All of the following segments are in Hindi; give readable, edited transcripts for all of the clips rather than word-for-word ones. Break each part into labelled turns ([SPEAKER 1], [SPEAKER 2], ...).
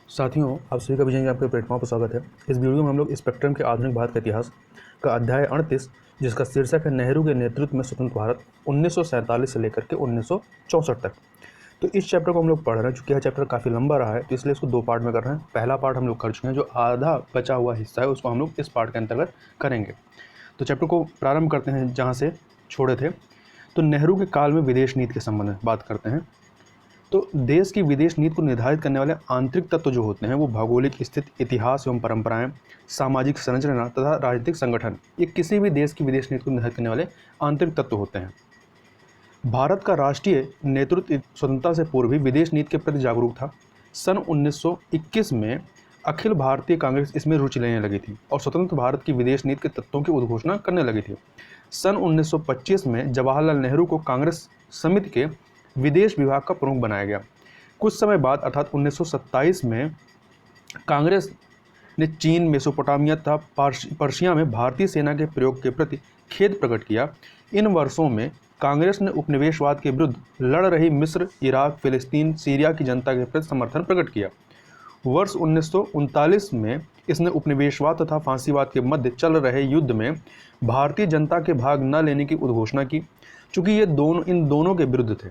[SPEAKER 1] साथियों, आप सभी का विजय आपके प्लेटफॉर्म पर स्वागत है। इस वीडियो में हम लोग स्पेक्ट्रम के आधुनिक भारत का इतिहास का अध्याय 38, जिसका शीर्षक है नेहरू के नेतृत्व में स्वतंत्र भारत 1947 से लेकर के 1964 तक। तो इस चैप्टर को हम लोग पढ़ रहे हैं। चूँकि यह चैप्टर काफ़ी लंबा रहा है, तो इसलिए इसको दो पार्ट में कर रहे हैं। पहला पार्ट हम लोग कर चुके हैं, जो आधा बचा हुआ हिस्सा है उसको हम लोग इस पार्ट के अंतर्गत करेंगे। तो चैप्टर को प्रारंभ करते हैं जहाँ से छोड़े थे। तो नेहरू के काल में विदेश नीति के संबंध में बात करते हैं। तो देश की विदेश नीति को निर्धारित करने वाले आंतरिक तत्व जो होते हैं वो भौगोलिक स्थिति, इतिहास एवं परंपराएं, सामाजिक संरचना तथा राजनीतिक संगठन, ये किसी भी देश की विदेश नीति को निर्धारित करने वाले आंतरिक तत्व होते हैं। भारत का राष्ट्रीय नेतृत्व स्वतंत्रता से पूर्व भी विदेश नीति के प्रति जागरूक था। सन 1921 में अखिल भारतीय कांग्रेस इसमें रुचि लेने लगी थी और स्वतंत्र भारत की विदेश नीति के तत्वों की उद्घोषणा करने लगी थी। सन 1925 में जवाहरलाल नेहरू को कांग्रेस समिति के विदेश विभाग का प्रमुख बनाया गया। कुछ समय बाद अर्थात 1927 में कांग्रेस ने चीन, मेसोपोटामिया तथा पर्शिया में भारतीय सेना के प्रयोग के प्रति खेद प्रकट किया। इन वर्षों में कांग्रेस ने उपनिवेशवाद के विरुद्ध लड़ रही मिस्र, इराक, फिलिस्तीन, सीरिया की जनता के प्रति समर्थन प्रकट किया। वर्ष 1939 में इसने उपनिवेशवाद तथा फांसीवाद के मध्य चल रहे युद्ध में भारतीय जनता के भाग न लेने की उद्घोषणा की। चूँकि ये इन दोनों के विरुद्ध थे,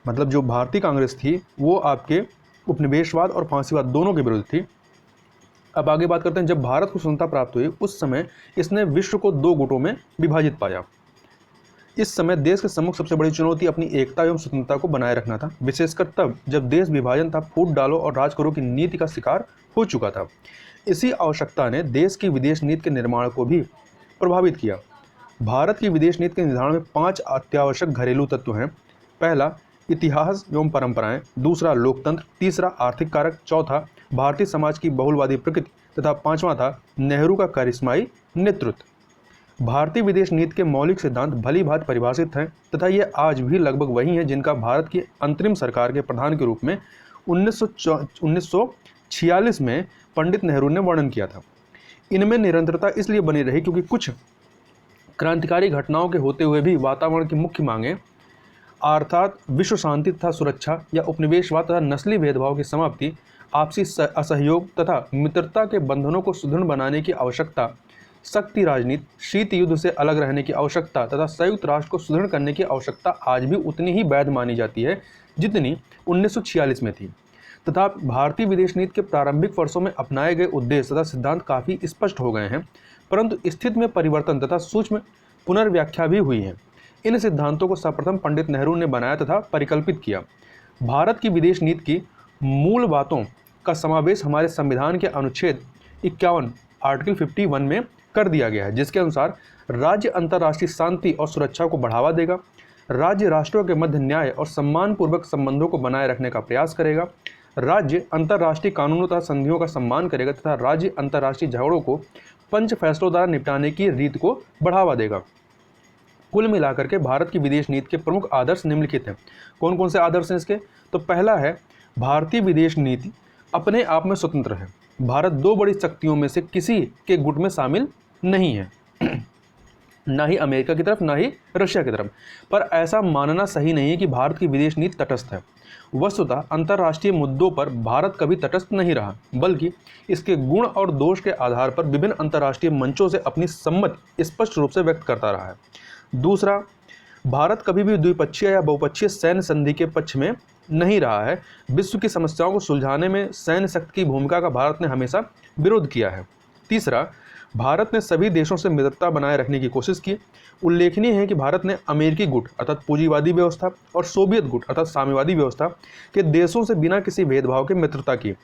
[SPEAKER 1] मतलब जो भारतीय कांग्रेस थी वो आपके उपनिवेशवाद और फांसीवाद दोनों के विरुद्ध थी। अब आगे बात करते हैं। जब भारत को स्वतंत्रता प्राप्त हुई उस समय इसने विश्व को दो गुटों में विभाजित पाया। इस समय देश के सम्मुख सबसे बड़ी चुनौती अपनी एकता एवं स्वतंत्रता को बनाए रखना था, विशेषकर तब जब देश विभाजन था, फूट डालो और राज करो की नीति का शिकार हो चुका था। इसी आवश्यकता ने देश की विदेश नीति के निर्माण को भी प्रभावित किया। भारत की विदेश नीति के निर्धारण में 5 अत्यावश्यक घरेलू तत्व हैं। पहला, इतिहास एवं परंपराएं। दूसरा, लोकतंत्र। तीसरा, आर्थिक कारक। चौथा, भारतीय समाज की बहुलवादी प्रकृति तथा पांचवा था नेहरू का करिश्माई नेतृत्व। भारतीय विदेश नीति के मौलिक सिद्धांत भली भांति परिभाषित हैं तथा ये आज भी लगभग वही हैं जिनका भारत की अंतरिम सरकार के प्रधान के रूप में 1946 में पंडित नेहरू ने वर्णन किया था। इनमें निरंतरता इसलिए बनी रही क्योंकि कुछ क्रांतिकारी घटनाओं के होते हुए भी वातावरण की मुख्य मांगें अर्थात विश्व शांति तथा सुरक्षा या उपनिवेशवाद तथा नस्ली भेदभाव की समाप्ति, आपसी असहयोग तथा मित्रता के बंधनों को सुदृढ़ बनाने की आवश्यकता, शक्ति राजनीति, शीत युद्ध से अलग रहने की आवश्यकता तथा संयुक्त राष्ट्र को सुदृढ़ करने की आवश्यकता आज भी उतनी ही वैध मानी जाती है जितनी 1946 में थी। तथा भारतीय विदेश नीति के प्रारंभिक वर्षों में अपनाए गए उद्देश्य तथा सिद्धांत काफ़ी स्पष्ट हो गए हैं, परंतु स्थिति में परिवर्तन तथा सूक्ष्म पुनर्व्याख्या भी हुई है। इन सिद्धांतों को सर्वप्रथम पंडित नेहरू ने बनाया तथा परिकल्पित किया। भारत की विदेश नीति की मूल बातों का समावेश हमारे संविधान के अनुच्छेद 51 आर्टिकल 51 में कर दिया गया है, जिसके अनुसार राज्य अंतर्राष्ट्रीय शांति और सुरक्षा को बढ़ावा देगा, राज्य राष्ट्रों के मध्य न्याय और सम्मानपूर्वक संबंधों को बनाए रखने का प्रयास करेगा, राज्य अंतर्राष्ट्रीय कानूनों तथा संधियों का सम्मान करेगा तथा राज्य अंतर्राष्ट्रीय झगड़ों को पंच फैसलों द्वारा निपटाने की रीत को बढ़ावा देगा। कुल मिलाकर के भारत की विदेश नीति के प्रमुख आदर्श निम्नलिखित हैं। कौन कौन से आदर्श हैं इसके? तो पहला है, भारतीय विदेश नीति अपने आप में स्वतंत्र है। भारत दो बड़ी शक्तियों में से किसी के गुट में शामिल नहीं है, ना ही अमेरिका की तरफ ना ही रशिया की तरफ। पर ऐसा मानना सही नहीं है कि भारत की विदेश नीति तटस्थ है। वस्तुतः अंतर्राष्ट्रीय मुद्दों पर भारत कभी तटस्थ नहीं रहा, बल्कि इसके गुण और दोष के आधार पर विभिन्न अंतर्राष्ट्रीय मंचों से अपनी सम्मति स्पष्ट रूप से व्यक्त करता रहा है। दूसरा, भारत कभी भी द्विपक्षीय या बहुपक्षीय सैन्य संधि के पक्ष में नहीं रहा है। विश्व की समस्याओं को सुलझाने में सैन्य शक्ति की भूमिका का भारत ने हमेशा विरोध किया है। तीसरा, भारत ने सभी देशों से मित्रता बनाए रखने की कोशिश की। उल्लेखनीय है कि भारत ने अमेरिकी गुट अर्थात पूंजीवादी व्यवस्था और सोवियत गुट अर्थात साम्यवादी व्यवस्था के देशों से बिना किसी भेदभाव के मित्रता की।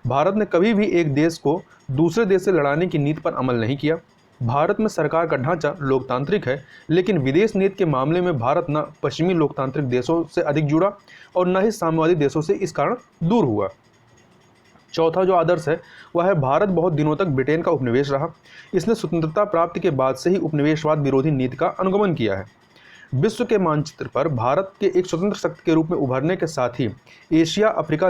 [SPEAKER 1] भारत ने कभी भी एक देश को दूसरे देश से लड़ाने की नीति पर अमल नहीं किया। भारत में सरकार का ढांचा लोकतांत्रिक है, लेकिन विदेश नीति के मामले में भारत न पश्चिमी लोकतांत्रिक देशों से अधिक जुड़ा और न ही साम्यवादी देशों से इस कारण दूर हुआ। चौथा जो आदर्श है वह है, भारत बहुत दिनों तक ब्रिटेन का उपनिवेश रहा। इसने स्वतंत्रता प्राप्ति के बाद से ही उपनिवेशवाद विरोधी नीति का अनुगमन किया है। विश्व के मानचित्र पर भारत के एक स्वतंत्र शक्ति के रूप में उभरने के साथ ही एशिया, अफ्रीका,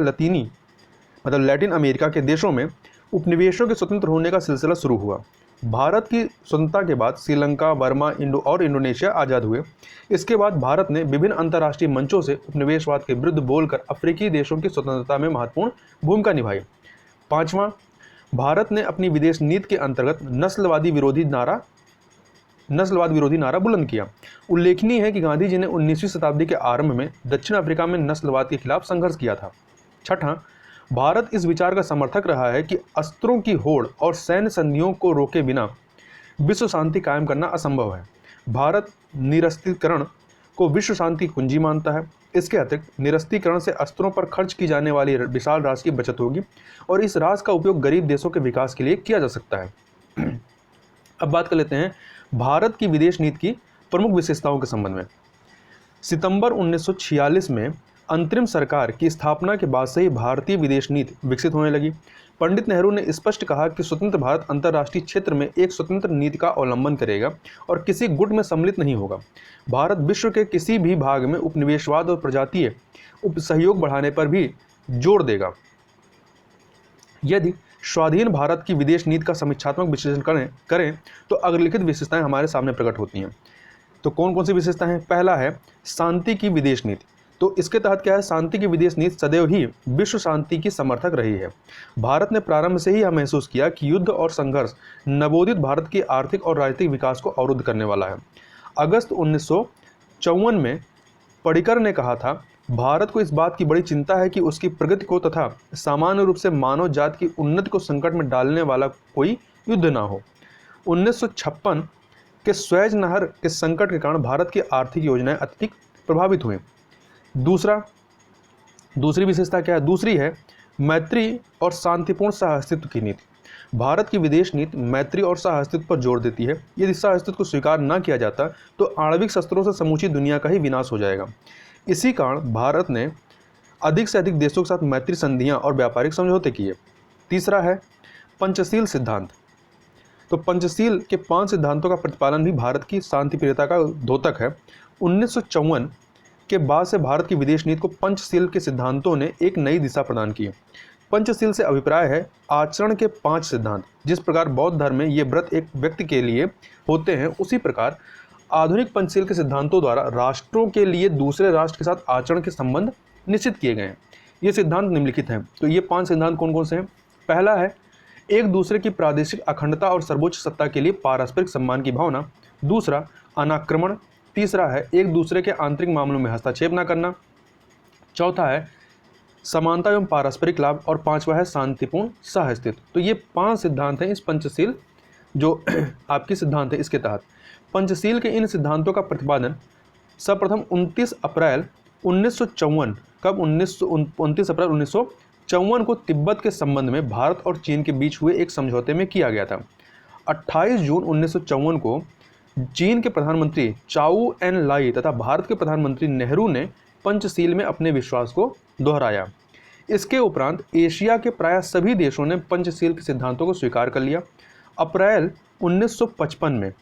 [SPEAKER 1] लैटिन अमेरिका के देशों में उपनिवेशों के स्वतंत्र होने का सिलसिला शुरू हुआ। भारत की स्वतंत्रता के बाद श्रीलंका, बर्मा, इंडोनेशिया आज़ाद हुए। इसके बाद भारत ने विभिन्न अंतर्राष्ट्रीय मंचों से उपनिवेशवाद के विरुद्ध बोलकर अफ्रीकी देशों की स्वतंत्रता में महत्वपूर्ण भूमिका निभाई। पांचवा, भारत ने अपनी विदेश नीति के अंतर्गत नस्लवाद विरोधी नारा बुलंद किया। उल्लेखनीय है कि गांधी जी ने 19वीं शताब्दी के आरंभ में दक्षिण अफ्रीका में नस्लवाद के खिलाफ संघर्ष किया था। छठा, भारत इस विचार का समर्थक रहा है कि अस्त्रों की होड़ और सैन्य संधियों को रोके बिना विश्व शांति कायम करना असंभव है। भारत निरस्त्रीकरण को विश्व शांति कुंजी मानता है। इसके अतिरिक्त निरस्त्रीकरण से अस्त्रों पर खर्च की जाने वाली विशाल राशि की बचत होगी और इस राशि का उपयोग गरीब देशों के विकास के लिए किया जा सकता है। अब बात कर लेते हैं भारत की विदेश नीति की प्रमुख विशेषताओं के संबंध में। सितंबर 1946 में अंतरिम सरकार की स्थापना के बाद से ही भारतीय विदेश नीति विकसित होने लगी। पंडित नेहरू ने स्पष्ट कहा कि स्वतंत्र भारत अंतर्राष्ट्रीय क्षेत्र में एक स्वतंत्र नीति का अवलंबन करेगा और किसी गुट में सम्मिलित नहीं होगा। भारत विश्व के किसी भी भाग में उपनिवेशवाद और प्रजातीय सहयोग बढ़ाने पर भी जोर देगा। यदि स्वाधीन भारत की विदेश नीति का समीक्षात्मक विश्लेषण करें तो अग्रलिखित विशेषताएं हमारे सामने प्रकट होती हैं। तो कौन कौन सी विशेषताएं हैं? पहला है शांति की विदेश नीति। तो इसके तहत क्या है? शांति की विदेश नीति सदैव ही विश्व शांति की समर्थक रही है। भारत ने प्रारंभ से ही यह महसूस किया कि युद्ध और संघर्ष नवोदित भारत की आर्थिक और राजनीतिक विकास को अवरुद्ध करने वाला है। अगस्त 1954 में पर्रिकर ने कहा था, भारत को इस बात की बड़ी चिंता है कि उसकी प्रगति को तथा सामान्य रूप से मानव जाति की उन्नति को संकट में डालने वाला कोई युद्ध ना हो। 1956 के स्वेज नहर के संकट के कारण भारत की आर्थिक योजनाएं अत्यधिक प्रभावित हुई। दूसरी विशेषता क्या है? दूसरी है मैत्री और शांतिपूर्ण सहअस्तित्व की नीति। भारत की विदेश नीति मैत्री और सहअस्तित्व पर जोर देती है। यदि सहअस्तित्व को स्वीकार न किया जाता तो आणविक शस्त्रों से समूची दुनिया का ही विनाश हो जाएगा। इसी कारण भारत ने अधिक से अधिक देशों के साथ मैत्री संधियां और व्यापारिक समझौते किए। तीसरा है पंचशील सिद्धांत। तो पंचशील के 5 सिद्धांतों का प्रतिपालन भी भारत की शांतिप्रियता का द्योतक है। 1954 के बाद से भारत की विदेश नीति को पंचशील के सिद्धांतों ने एक नई दिशा प्रदान की। पंचशील से अभिप्राय है आचरण के 5 सिद्धांत। जिस प्रकार बौद्ध धर्म में ये व्रत एक व्यक्ति के लिए होते हैं, उसी प्रकार आधुनिक पंचशील के सिद्धांतों द्वारा राष्ट्रों के लिए दूसरे राष्ट्र के साथ आचरण के संबंध निश्चित किए गए हैं। ये सिद्धांत निम्नलिखित हैं। तो ये 5 सिद्धांत कौन कौन से हैं? पहला है एक दूसरे की प्रादेशिक अखंडता और सर्वोच्च सत्ता के लिए पारस्परिक सम्मान की भावना। दूसरा अनाक्रमण। तीसरा है एक दूसरे के आंतरिक मामलों में हस्तक्षेप न करना। चौथा है समानता एवं पारस्परिक लाभ। और पांचवा है शांतिपूर्ण सहअस्तित्व। तो ये 5 सिद्धांत हैं इस पंचशील जो आपकी सिद्धांत है इसके तहत। पंचशील के इन सिद्धांतों का प्रतिपादन सर्वप्रथम 29 अप्रैल 1954 कब 29 अप्रैल 1954 को तिब्बत के संबंध में भारत और चीन के बीच हुए एक समझौते में किया गया था। 28 जून 1954 को चीन के प्रधानमंत्री चाउ एन लाई तथा भारत के प्रधानमंत्री नेहरू ने पंचशील में अपने विश्वास को दोहराया। इसके उपरांत एशिया के प्राय सभी देशों ने पंचशील के सिद्धांतों को स्वीकार कर लिया। अप्रैल 1955 में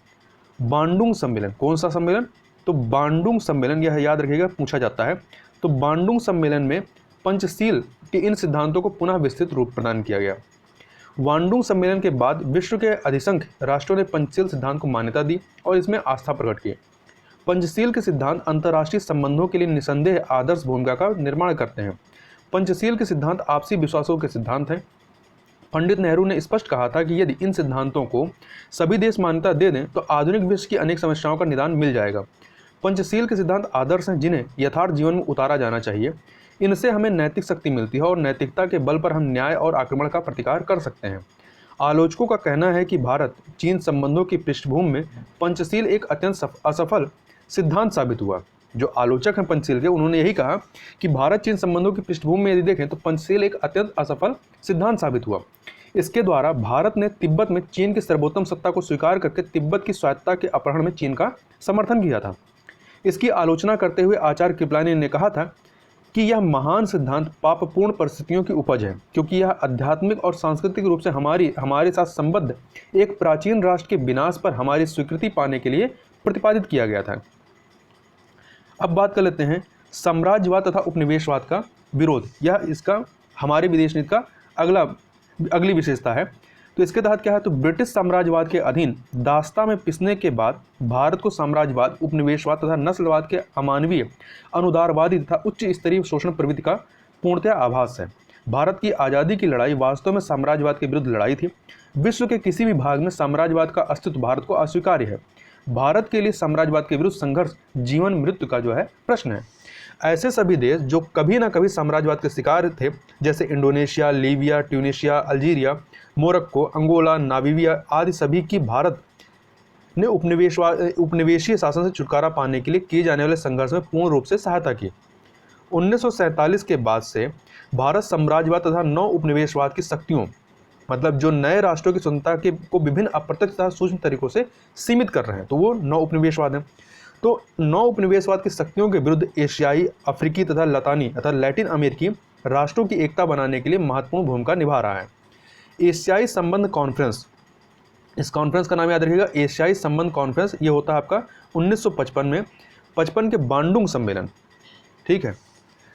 [SPEAKER 1] बांडुंग सम्मेलन। कौन सा सम्मेलन? तो बांडुंग सम्मेलन, यह याद रखिएगा, पूछा जाता है। तो बांडुंग सम्मेलन में पंचशील के इन सिद्धांतों को पुनः विस्तृत रूप प्रदान किया गया। बांडुंग सम्मेलन के बाद विश्व के अधिसंख्य राष्ट्रों ने पंचशील सिद्धांत को मान्यता दी और इसमें आस्था प्रकट की। पंचशील के सिद्धांत अंतर्राष्ट्रीय संबंधों के लिए निसंदेह आदर्श भूमिका का निर्माण करते हैं। पंचशील के सिद्धांत आपसी विश्वासों के सिद्धांत हैं। पंडित नेहरू ने स्पष्ट कहा था कि यदि इन सिद्धांतों को सभी देश मान्यता दे दें तो आधुनिक विश्व की अनेक समस्याओं का निदान मिल जाएगा। पंचशील के सिद्धांत आदर्श हैं जिन्हें यथार्थ जीवन में उतारा जाना चाहिए। इनसे हमें नैतिक शक्ति मिलती है और नैतिकता के बल पर हम न्याय और आक्रमण का प्रतिकार कर सकते हैं। आलोचकों का कहना है कि भारत चीन संबंधों की पृष्ठभूमि में पंचशील एक अत्यंत असफल सिद्धांत साबित हुआ। जो आलोचक हैं पंचशील के, उन्होंने यही कहा कि भारत चीन संबंधों की पृष्ठभूमि में यदि देखें तो पंचशील एक अत्यंत असफल सिद्धांत साबित हुआ। इसके द्वारा भारत ने तिब्बत में चीन की सर्वोत्तम सत्ता को स्वीकार करके तिब्बत की स्वायत्तता के अपहरण में चीन का समर्थन किया था। इसकी आलोचना करते हुए आचार्य कृपलानी ने कहा था कि यह महान सिद्धांत पापपूर्ण परिस्थितियों की उपज है, क्योंकि यह आध्यात्मिक और सांस्कृतिक रूप से हमारे साथ संबद्ध एक प्राचीन राष्ट्र के विनाश पर हमारी स्वीकृति पाने के लिए प्रतिपादित किया गया था। अब बात कर लेते हैं साम्राज्यवाद तथा उपनिवेशवाद का विरोध। यह इसका हमारे विदेश नीति का अगली विशेषता है। तो इसके तहत क्या है, तो ब्रिटिश साम्राज्यवाद के अधीन दास्ता में पिसने के बाद भारत को साम्राज्यवाद, उपनिवेशवाद तथा नस्लवाद के अमानवीय, अनुदारवादी तथा उच्च स्तरीय शोषण प्रवृत्ति का पूर्णतः आभास है। भारत की आज़ादी की लड़ाई वास्तव में साम्राज्यवाद के विरुद्ध लड़ाई थी। विश्व के किसी भी भाग में साम्राज्यवाद का अस्तित्व भारत को अस्वीकार्य है। भारत के लिए साम्राज्यवाद के विरुद्ध संघर्ष जीवन मृत्यु का जो है प्रश्न है। ऐसे सभी देश जो कभी ना कभी साम्राज्यवाद के शिकार थे, जैसे Indonesia, Libya, Tunisia, Algeria, Morocco, Angola, Namibia आदि सभी की भारत ने उपनिवेशीय शासन से छुटकारा पाने के लिए किए जाने वाले संघर्ष में पूर्ण रूप से सहायता की। 1947 के बाद से भारत साम्राज्यवाद तथा नौ उपनिवेशवाद की शक्तियों, मतलब जो नए राष्ट्रों की स्वतंत्रता को विभिन्न अप्रत्यक्ष तथा सूक्ष्म तरीकों से सीमित कर रहे हैं, तो वो नौ उपनिवेशवाद हैं। तो नौ उपनिवेशवाद की शक्तियों के विरुद्ध एशियाई, अफ्रीकी तथा लतानी तथा लैटिन अमेरिकी राष्ट्रों की एकता बनाने के लिए महत्वपूर्ण भूमिका निभा रहा है। एशियाई संबंध कॉन्फ्रेंस, इस कॉन्फ्रेंस का नाम याद रखिएगा, एशियाई संबंध कॉन्फ्रेंस। ये होता है आपका 1955 में 55 के बांडुंग सम्मेलन, ठीक है।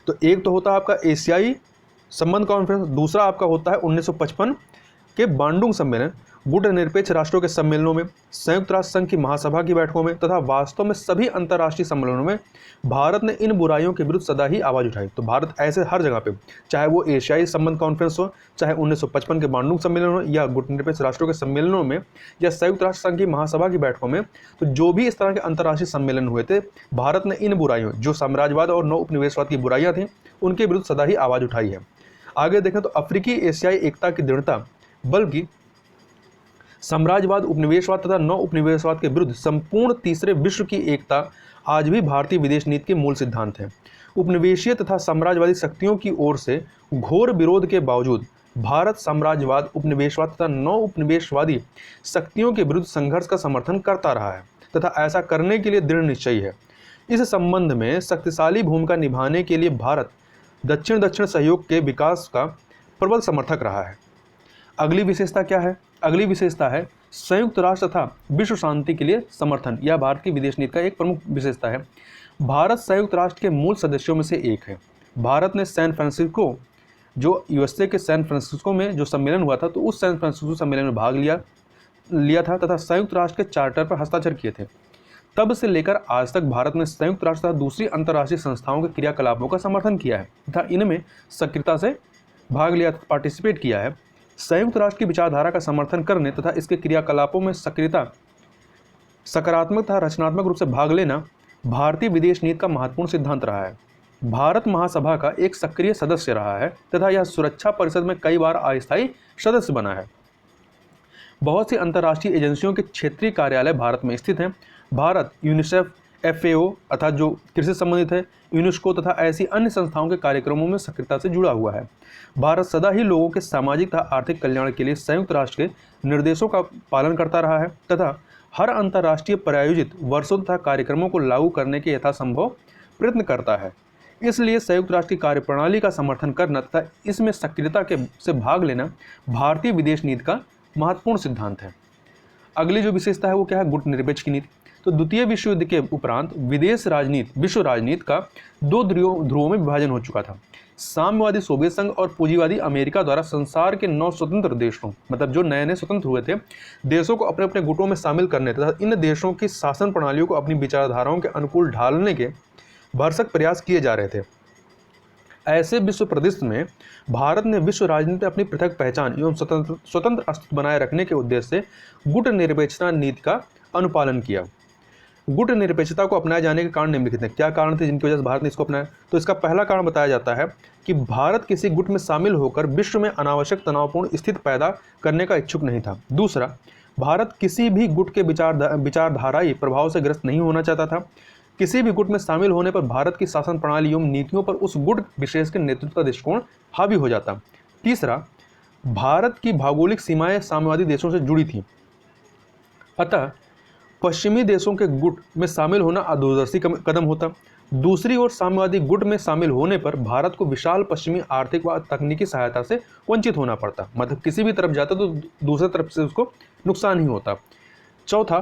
[SPEAKER 1] तो एक तो होता है आपका एशियाई संबंध कॉन्फ्रेंस, दूसरा आपका होता है 1955 के बांडुंग सम्मेलन। गुट निरपेक्ष राष्ट्रों के सम्मेलनों में, संयुक्त राष्ट्र संघ की महासभा की बैठकों में तथा वास्तव में सभी अंतर्राष्ट्रीय सम्मेलनों में भारत ने इन बुराइयों के विरुद्ध सदा ही आवाज़ उठाई। तो भारत ऐसे हर जगह पे, चाहे वो एशियाई संबंध कॉन्फ्रेंस हो, चाहे 1955 के बांडुंग सम्मेलन हो, या गुट निरपेक्ष राष्ट्रों के सम्मेलनों में, या संयुक्त राष्ट्र संघ की महासभा की बैठकों में, तो जो भी इस तरह के अंतर्राष्ट्रीय सम्मेलन हुए थे, भारत ने इन बुराइयों, जो साम्राज्यवाद और नौ उपनिवेशवाद की बुराइयाँ थीं, उनके विरुद्ध सदा ही आवाज़ उठाई है। आगे देखें तो अफ्रीकी एशियाई एकता की दृढ़ता, बल्कि साम्राज्यवाद, उपनिवेशवाद तथा नौ उपनिवेशवाद के विरुद्ध संपूर्ण तीसरे विश्व की एकता आज भी भारतीय विदेश नीति के मूल सिद्धांत हैं। उपनिवेशीय तथा साम्राज्यवादी शक्तियों की ओर से घोर विरोध के बावजूद भारत साम्राज्यवाद, उपनिवेशवाद तथा नौ उपनिवेशवादी शक्तियों के विरुद्ध संघर्ष का समर्थन करता रहा है तथा ऐसा करने के लिए दृढ़ निश्चयी है। इस संबंध में शक्तिशाली भूमिका निभाने के लिए भारत दक्षिण दक्षिण सहयोग के विकास का प्रबल समर्थक रहा है। अगली विशेषता क्या है? अगली विशेषता है संयुक्त राष्ट्र तथा विश्व शांति के लिए समर्थन। यह भारत की विदेश नीति का एक प्रमुख विशेषता है। भारत संयुक्त राष्ट्र के मूल सदस्यों में से एक है। भारत ने सैन फ्रांसिस्को, जो यूएसए के सैन फ्रांसिस्को में जो सम्मेलन हुआ था, तो उस सैन फ्रांसिस्को सम्मेलन में भाग लिया था तथा संयुक्त राष्ट्र के चार्टर पर हस्ताक्षर किए थे। तब से लेकर आज तक भारत ने संयुक्त राष्ट्र तथा दूसरी अंतर्राष्ट्रीय संस्थाओं के क्रियाकलापों का समर्थन किया है तथा इनमें सक्रियता से भाग लिया, पार्टिसिपेट किया है। संयुक्त राष्ट्र की विचारधारा का समर्थन करने तथा इसके क्रियाकलापों में सक्रियता, सकारात्मक तथा रचनात्मक रूप से भाग लेना भारतीय विदेश नीति का महत्वपूर्ण सिद्धांत रहा है। भारत महासभा का एक सक्रिय सदस्य रहा है तथा यह सुरक्षा परिषद में कई बार अस्थायी सदस्य बना है। बहुत सी अंतर्राष्ट्रीय एजेंसियों के क्षेत्रीय कार्यालय भारत में स्थित हैं। भारत यूनिसेफ, FAO अर्थात जो कृषि संबंधित है, यूनेस्को तथा ऐसी अन्य संस्थाओं के कार्यक्रमों में सक्रियता से जुड़ा हुआ है। भारत सदा ही लोगों के सामाजिक तथा आर्थिक कल्याण के लिए संयुक्त राष्ट्र के निर्देशों का पालन करता रहा है तथा हर अंतर्राष्ट्रीय प्रायोजित वर्षों तथा कार्यक्रमों को लागू करने के यथासंभव प्रयत्न करता है। इसलिए संयुक्त राष्ट्र की कार्यप्रणाली का समर्थन करना तथा इसमें सक्रियता से भाग लेना भारतीय विदेश नीति का महत्वपूर्ण सिद्धांत है। अगली जो विशेषता है वो क्या है? गुट निरपेक्ष की नीति। तो द्वितीय विश्व युद्ध के उपरांत विदेश राजनीति, विश्व राजनीति का दो ध्रुवों में विभाजन हो चुका था। साम्यवादी सोवियत संघ और पूंजीवादी अमेरिका द्वारा संसार के 9 स्वतंत्र देशों, मतलब जो नए नए स्वतंत्र हुए थे, देशों को अपने अपने गुटों में शामिल करने तथा इन देशों की शासन प्रणालियों को अपनी विचारधाराओं के अनुकूल ढालने के भरसक प्रयास किए जा रहे थे। ऐसे विश्व परिदृश्य में भारत ने विश्व राजनीति में अपनी पृथक पहचान एवं स्वतंत्र अस्तित्व बनाए रखने के उद्देश्य से गुट निरपेक्षता नीति का अनुपालन किया। गुट निरपेक्षता को अपनाए जाने के कारण निम्नलिखित हैं। क्या कारण थे जिनकी वजह से भारत ने इसको अपनाया? तो इसका पहला कारण बताया जाता है कि भारत किसी गुट में शामिल होकर विश्व में अनावश्यक तनावपूर्ण स्थिति पैदा करने का इच्छुक नहीं था। दूसरा, भारत किसी भी गुट के विचारधाराई प्रभाव से ग्रस्त नहीं होना चाहता था। किसी भी गुट में शामिल होने पर भारत की शासन प्रणाली एवं नीतियों पर उस गुट विशेष के नेतृत्व का दृष्टिकोण हावी हो जाता। तीसरा, भारत की भौगोलिक सीमाएं साम्यवादी देशों से जुड़ी थीं, अतः पश्चिमी देशों के गुट में शामिल होना अदूरदर्शी कदम होता। दूसरी ओर साम्यवादी गुट में शामिल होने पर भारत को विशाल पश्चिमी आर्थिक व तकनीकी सहायता से वंचित होना पड़ता, मतलब किसी भी तरफ जाता तो दूसरी तरफ से उसको नुकसान ही होता। चौथा,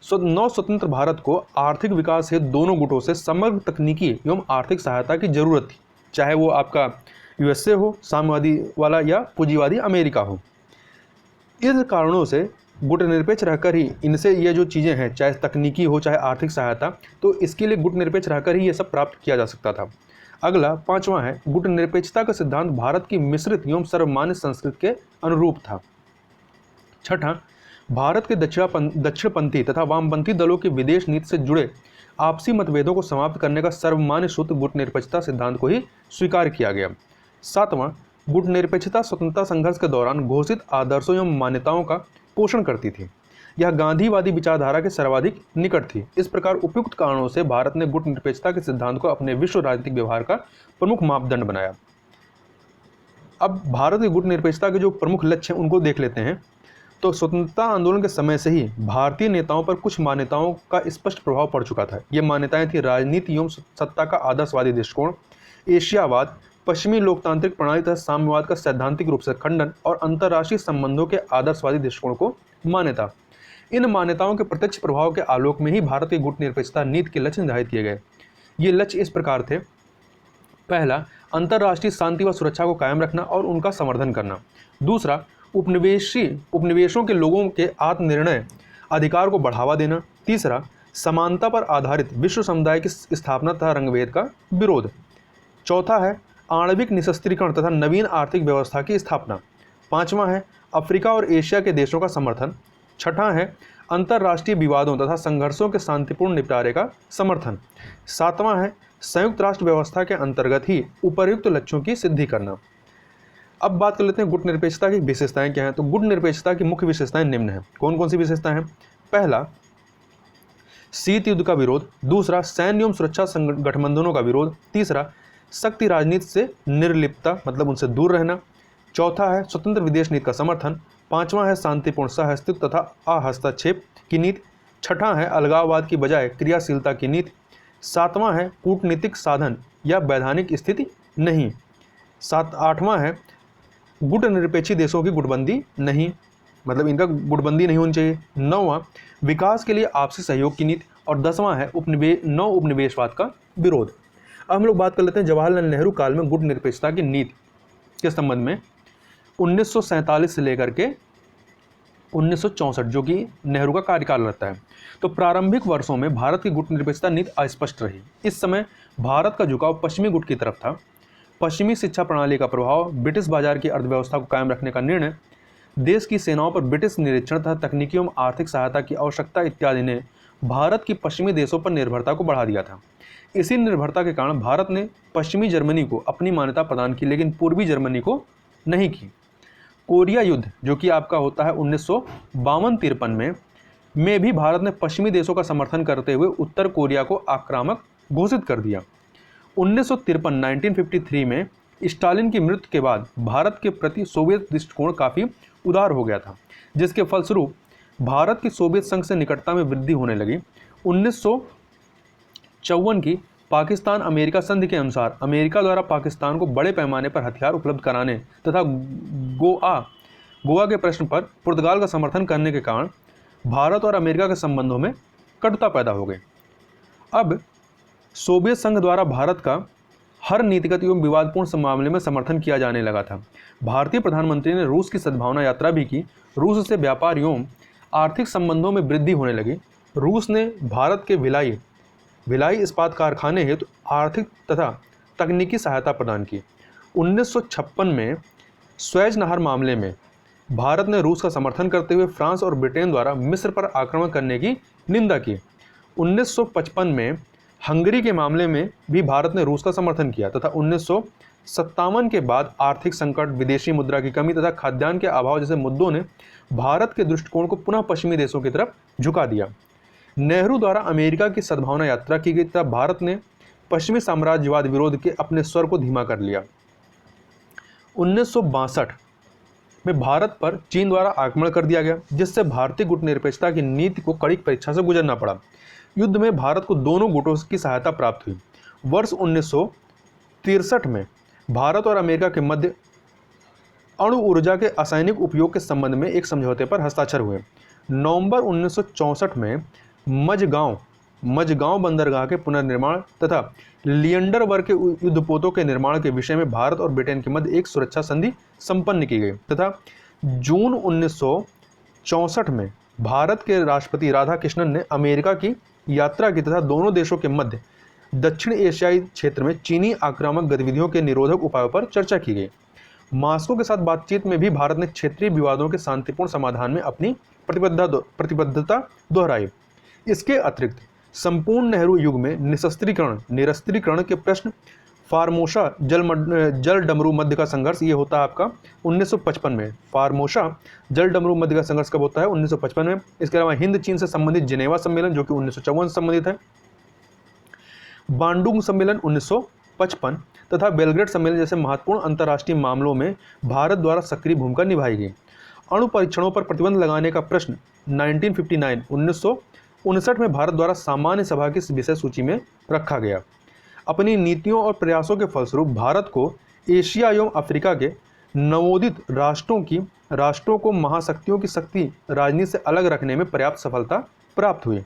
[SPEAKER 1] नव स्वतंत्र भारत को आर्थिक विकास हेतु दोनों गुटों से समग्र तकनीकी एवं आर्थिक सहायता की जरूरत थी, चाहे वो आपका USA हो, साम्यवादी वाला, या पूंजीवादी अमेरिका हो। इन कारणों से गुटनिरपेक्ष रहकर ही इनसे ये जो चीज़ें हैं, चाहे तकनीकी हो चाहे आर्थिक सहायता, तो इसके लिए गुटनिरपेक्ष रहकर ही ये सब प्राप्त किया जा सकता था। अगला 5वां है, गुटनिरपेक्षता का सिद्धांत भारत की मिश्रित एवं सर्वमान्य संस्कृति के अनुरूप था। छठा, भारत के दक्षिणपंथी तथा वामपंथी दलों के विदेश नीति से जुड़े आपसी मतभेदों को समाप्त करने का सर्वमान्य सूत्र गुटनिरपेक्षता सिद्धांत को ही स्वीकार किया गया। 7वां, गुटनिरपेक्षता स्वतंत्रता संघर्ष के दौरान घोषित आदर्शों एवं मान्यताओं का पोषण करती थी। यह गांधीवादी विचारधारा के सर्वाधिक निकट थी। इस प्रकार उपयुक्त कारणों से भारत ने गुटनिरपेक्षता के सिद्धांत को अपने विश्व राजनीतिक व्यवहार का प्रमुख मापदंड बनाया। अब भारत की गुटनिरपेक्षता के जो प्रमुख लक्ष्य हैं उनको देख लेते हैं। तो स्वतंत्रता आंदोलन के समय से ही भारतीय नेताओं पर कुछ मान्यताओं का स्पष्ट प्रभाव पड़ चुका था। ये मान्यताएं थी राजनीति एवं सत्ता का आदर्शवादी दृष्टिकोण, एशियावाद, पश्चिमी लोकतांत्रिक प्रणाली तथा साम्यवाद का सैद्धांतिक रूप से खंडन और अंतर्राष्ट्रीय संबंधों के आदर्शवादी दृष्टिकोण को मान्यता। इन मान्यताओं के प्रत्यक्ष प्रभाव के आलोक में ही भारत की गुटनिरपेक्षता नीति के लक्ष्य निर्धारित किए गए। ये लक्ष्य इस प्रकार थे। पहला, अंतर्राष्ट्रीय शांति व सुरक्षा को कायम रखना और उनका संवर्धन करना। दूसरा, उपनिवेशों के लोगों के आत्मनिर्णय अधिकार को बढ़ावा देना। तीसरा, समानता पर आधारित विश्व समुदाय की स्थापना तथा रंगभेद का विरोध। चौथा है आणविक निशस्त्रीकरण तथा नवीन आर्थिक व्यवस्था की स्थापना। 5वां है अफ्रीका और एशिया के देशों का समर्थन। 6ठा है अंतर्राष्ट्रीय विवादों तथा संघर्षों के शांतिपूर्ण निपटारे का समर्थन। 7वां है संयुक्त राष्ट्र व्यवस्था के अंतर्गत ही उपर्युक्त लक्ष्यों की सिद्धि करना। अब बात कर लेते हैं गुटनिरपेक्षता की विशेषताएं क्या हैं। तो गुटनिरपेक्षता की मुख्य विशेषताएं निम्न हैं। कौन कौन सी विशेषताएं हैं? पहला, शीत युद्ध का विरोध। दूसरा, सैन्य एवं सुरक्षा गठबंधनों का विरोध। तीसरा, शक्ति राजनीति से निर्लिप्तता, मतलब उनसे दूर रहना। चौथा है स्वतंत्र विदेश नीति का समर्थन। 5वां है शांतिपूर्ण सहअस्तित्व तथा अहस्तक्षेप की नीति। 6ठा है अलगाववाद की बजाय क्रियाशीलता की नीति। 7वां है कूटनीतिक साधन या वैधानिक स्थिति नहीं। 8वां है गुटनिरपेक्षी देशों की गुटबंदी नहीं, मतलब इनका गुटबंदी नहीं होनी चाहिए। 9वां विकास के लिए आपसी सहयोग की नीति। और 10वां है उपनिवेशवाद का विरोध। अब हम लोग बात कर लेते हैं जवाहरलाल नेहरू काल में गुटनिरपेक्षता की नीति के संबंध में। 1947 से लेकर के 1964 जो कि नेहरू का कार्यकाल रहता है। तो प्रारंभिक वर्षों में भारत की गुटनिरपेक्षता नीति अस्पष्ट रही। इस समय भारत का झुकाव पश्चिमी गुट की तरफ था। पश्चिमी शिक्षा प्रणाली का प्रभाव, ब्रिटिश बाजार की अर्थव्यवस्था को कायम रखने का निर्णय, देश की सेनाओं पर ब्रिटिश निरीक्षण तथा तकनीकी एवं आर्थिक सहायता की आवश्यकता इत्यादि ने भारत की पश्चिमी देशों पर निर्भरता को बढ़ा दिया था। इसी निर्भरता के कारण भारत ने पश्चिमी जर्मनी को अपनी मान्यता प्रदान की, लेकिन पूर्वी जर्मनी को नहीं की। कोरिया युद्ध जो कि आपका होता है 1952-53 में भी भारत ने पश्चिमी देशों का समर्थन करते हुए उत्तर कोरिया को आक्रामक घोषित कर दिया। 1953 में स्टालिन की मृत्यु के बाद भारत के प्रति सोवियत दृष्टिकोण काफ़ी उदार हो गया था, जिसके फलस्वरूप भारत की सोवियत संघ से निकटता में वृद्धि होने लगी। 1954 की पाकिस्तान अमेरिका संधि के अनुसार अमेरिका द्वारा पाकिस्तान को बड़े पैमाने पर हथियार उपलब्ध कराने तथा गोवा के प्रश्न पर पुर्तगाल का समर्थन करने के कारण भारत और अमेरिका के संबंधों में कटुता पैदा हो गई। अब सोवियत संघ द्वारा भारत का हर नीतिगत एवं विवादपूर्ण मामले में समर्थन किया जाने लगा था। भारतीय प्रधानमंत्री ने रूस की सद्भावना यात्रा भी की। रूस से व्यापार एवं आर्थिक संबंधों में वृद्धि होने लगी। रूस ने भारत के भिलाई इस्पात कारखाने हेतु आर्थिक तथा तकनीकी सहायता प्रदान की। 1956 में स्वेज नहर मामले में भारत ने रूस का समर्थन करते हुए फ्रांस और ब्रिटेन द्वारा मिस्र पर आक्रमण करने की निंदा की। 1955 में हंगरी के मामले में भी भारत ने रूस का समर्थन किया तथा 1957 के बाद आर्थिक संकट, विदेशी मुद्रा की कमी तथा खाद्यान्न के अभाव जैसे मुद्दों ने भारत के दृष्टिकोण को पुनः पश्चिमी देशों की तरफ झुका दिया। नेहरू द्वारा अमेरिका की सद्भावना यात्रा की गई तथा भारत ने पश्चिमी साम्राज्यवाद विरोध के अपने स्वर को धीमा कर लिया। 1962 में भारत पर चीन द्वारा आक्रमण कर दिया गया, जिससे भारतीय गुटनिरपेक्षता की नीति को कड़ी परीक्षा से गुजरना पड़ा। युद्ध में भारत को दोनों गुटों की सहायता प्राप्त हुई। वर्ष 1963 में भारत और अमेरिका के मध्य अणु ऊर्जा के असैनिक उपयोग के संबंध में एक समझौते पर हस्ताक्षर हुए। नवंबर 1964 में मझगांव बंदरगाह के पुनर्निर्माण तथा लियंडर वर्ग के युद्धपोतों के निर्माण के विषय में भारत और ब्रिटेन के मध्य एक सुरक्षा संधि संपन्न की गई तथा जून 1964 में भारत के राष्ट्रपति राधाकृष्णन ने अमेरिका की यात्रा की तथा दोनों देशों के मध्य दक्षिण एशियाई क्षेत्र में चीनी आक्रामक गतिविधियों के निरोधक उपायों पर चर्चा की गई। मॉस्को के साथ बातचीत में भी भारत ने क्षेत्रीय विवादों के शांतिपूर्ण समाधान में अपनी प्रतिबद्धता दोहराई। इसके अतिरिक्त संपूर्ण नेहरू युग में निरस्त्रीकरण के प्रश्न, फार्मोसा जल डमरू मध्य का संघर्ष, ये होता है आपका 1955 में। फार्मोसा जल डमरू मध्य का संघर्ष कब होता है? 1955 में। इसके अलावा हिंद चीन से संबंधित जिनेवा सम्मेलन जो कि 1954 से संबंधित है, बांडुंग सम्मेलन 1955 तथा बेलग्रेड सम्मेलन जैसे महत्वपूर्ण अंतर्राष्ट्रीय मामलों में भारत द्वारा सक्रिय भूमिका निभाई गई। अणु परीक्षणों पर प्रतिबंध लगाने का प्रश्न 1959 में भारत द्वारा सामान्य सभा की विषय सूची में रखा गया। अपनी नीतियों और प्रयासों के फलस्वरूप भारत को एशिया एवं अफ्रीका के नवोदित राष्ट्रों को महाशक्तियों की शक्ति राजनीति से अलग रखने में पर्याप्त सफलता प्राप्त हुई।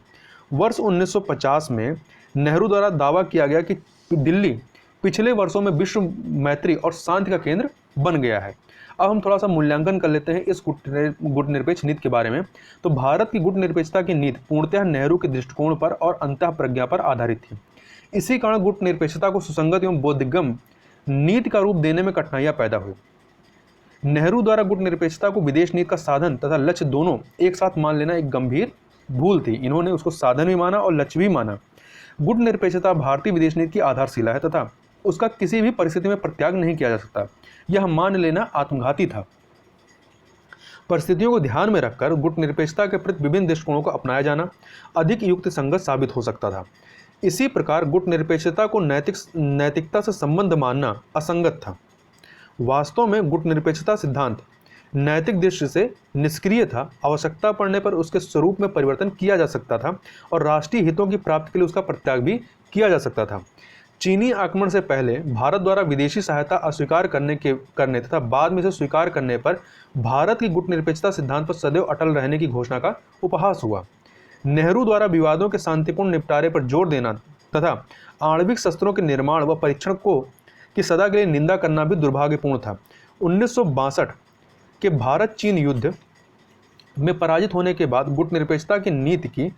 [SPEAKER 1] वर्ष 1950 में नेहरू द्वारा दावा किया गया कि दिल्ली पिछले वर्षों में विश्व मैत्री और शांति का केंद्र बन गया है। अब हम थोड़ा सा मूल्यांकन कर लेते हैं इस गुटनिरपेक्ष नीति के बारे में। तो भारत की गुटनिरपेक्षता की नीति पूर्णतः नेहरू के दृष्टिकोण पर और अंतः प्रज्ञा पर आधारित थी। इसी कारण गुटनिरपेक्षता को सुसंगत एवं बोधगम्य नीति का रूप देने में कठिनाइयां पैदा हुई। नेहरू द्वारा गुटनिरपेक्षता को विदेश नीति का साधन तथा लक्ष्य दोनों एक साथ मान लेना एक गंभीर भूल थी। इन्होंने उसको साधन भी माना और लक्ष्य भी माना। गुटनिरपेक्षता भारतीय विदेश नीति की आधारशिला है तथा उसका किसी भी परिस्थिति में परित्याग नहीं किया जा सकता। यह मान लेना आत्मघाती था। परिस्थितियों को ध्यान में रखकर गुटनिरपेक्षता के प्रति विभिन्न दृष्टिकोणों को अपनाया जाना अधिक युक्तिसंगत साबित हो सकता था। इसी प्रकार गुटनिरपेक्षता को नैतिकता से संबंध मानना असंगत था। वास्तव में गुटनिरपेक्षता सिद्धांत नैतिक दृष्टि से निष्क्रिय था। आवश्यकता पड़ने पर उसके स्वरूप में परिवर्तन किया जा सकता था और राष्ट्रीय हितों की प्राप्ति के लिए उसका परित्याग भी किया जा सकता था। चीनी आक्रमण से पहले भारत द्वारा विदेशी सहायता अस्वीकार करने तथा बाद में इसे स्वीकार करने पर भारत की गुटनिरपेक्षता सिद्धांत पर सदैव अटल रहने की घोषणा का उपहास हुआ। नेहरू द्वारा विवादों के शांतिपूर्ण निपटारे पर जोर देना तथा आणविक शस्त्रों के निर्माण व परीक्षण की सदा के लिए निंदा करना भी दुर्भाग्यपूर्ण था। 1962 के भारत चीन युद्ध में पराजित होने के बाद गुटनिरपेक्षता की नीति की